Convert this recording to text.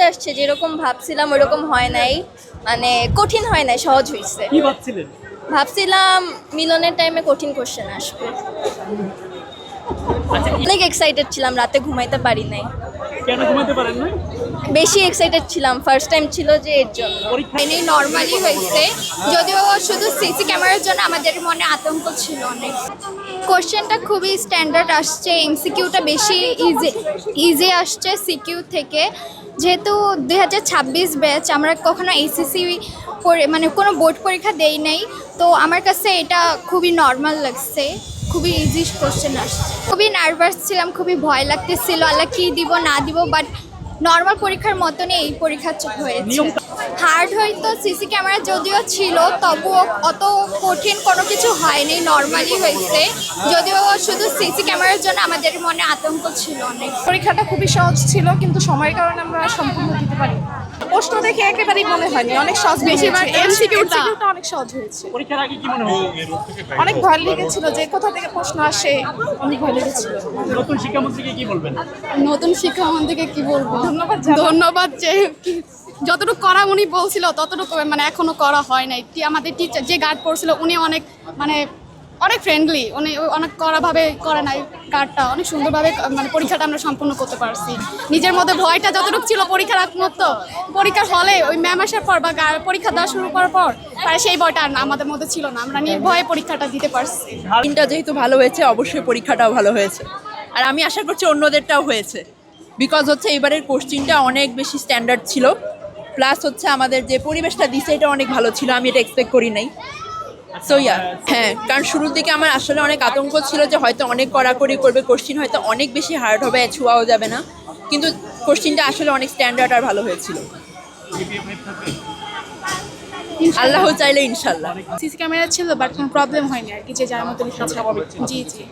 আসছে, যেরকম ভাবছিলাম ওরকম হয় নাই, মানে কঠিন হয় নাই, সহজ হয়েছে। কি ভাবছিলেন? ভাবছিলাম মিলনের টাইমে কঠিন কোশ্চেন আসবে। আচ্ছা, অনেক এক্সাইটেড ছিলাম, রাতে ঘুমাইতে পারি নাই। কেন ঘুমাতে পারেন না? বেশি এক্সাইটেড ছিলাম, ফার্স্ট টাইম ছিল যে এর জন্য। পরীক্ষা এমনি নর্মালি হয়েছে, যদিও শুধু সিসি ক্যামেরার জন্য আমাদের মনে আতঙ্ক ছিল অনেক। কোশ্চেনটা খুবই স্ট্যান্ডার্ড আসছে, এমসিকিউটা বেশি ইজি আসছে সিকিউ থেকে। যেহেতু 2026 ব্যাচ, আমরা কখনো এইচএসসি মানে কোনো বোর্ড পরীক্ষা দেই নাই, তো আমার কাছে এটা খুবই নর্মাল লাগছে, খুবই ইজি কোশ্চেন আসছে। খুবই নার্ভাস ছিলাম, খুবই ভয় লাগতেছিল আল্লাহ কী দিব না দিব, বাট নর্মাল পরীক্ষার মতনই এই পরীক্ষা হয়েছে। হার্ড হয়তো সিসি ক্যামেরা যদিও ছিল, তবুও অত কঠিন কোনো কিছু হয়নি, নর্মালি হয়েছে, যদিও শুধু সিসি ক্যামেরার জন্য আমাদের মনে আতঙ্ক ছিল অনেক। পরীক্ষাটা খুবই সহজ ছিল, কিন্তু সময়ের কারণে আমরা সম্পূর্ণ দিতে পারি। প্রশ্ন দেখে একেবারেই মনে হয়নি, অনেক সহজ বেশিরভাগ এমসিকিউটা অনেক সহজ হয়েছে। পরীক্ষার আগে কি মনে হয়? অনেক ভয় লেগেছিল যে কোথা থেকে প্রশ্ন আসে, অনেক ভয় লেগেছিল। নতুন শিক্ষামন্ত্রীকে কি বলবেন? নতুন শিক্ষামন্ত্রীকে কি বলবো, ধন্যবাদ যে যতটুকু করা উনি বলছিল ততটুকু মানে এখনো করা হয় নাই। আমাদের টিচার যে গার্ড করছিল উনি অনেক ফ্রেন্ডলি, উনি অনেক কড়াভাবে করে নাই গার্ডটা, অনেক সুন্দরভাবে মানে পরীক্ষাটা আমরা সম্পূর্ণ করতে পারছি। নিজের মধ্যে ভয়টা যতটুকু ছিল পরীক্ষার আগ মুহূর্ত, পরীক্ষার হলে ওই ম্যাম আসার পর বা পরীক্ষা দেওয়া শুরু করার পর তার সেই ভয়টা আর আমাদের মধ্যে ছিল না, আমরা নির্ভয়ে পরীক্ষাটা দিতে পারছি। দিনটা যেহেতু ভালো হয়েছে, অবশ্যই পরীক্ষাটাও ভালো হয়েছে, আর আমি আশা করছি অন্যদেরটাও হয়েছে। বিকজ হচ্ছে এবারের কোশ্চিনটা অনেক বেশি স্ট্যান্ডার্ড ছিল, প্লাস হচ্ছে আমাদের যে পরিবেশটা দিছে এটা অনেক ভালো ছিল, আমি এটা এক্সপেক্ট করি নাই। সো ইয়া, হ্যাঁ, কারণ শুরুর দিকে আমার আসলে অনেক আতঙ্ক ছিল যে হয়তো অনেক কড়াকড়ি করবে, কোশ্চিন হয়তো অনেক বেশি হার্ড হবে, ছোঁয়াও যাবে না, কিন্তু কোশ্চিনটা আসলে অনেক স্ট্যান্ডার্ড আর ভালো হয়েছিল। আল্লাহ চাইলে ইনশাল্লাহ। সিসি ক্যামেরা ছিল, বাট কোনো প্রবলেম হয়নি আর কি, যে যার মতো লিখেছে। জি জি।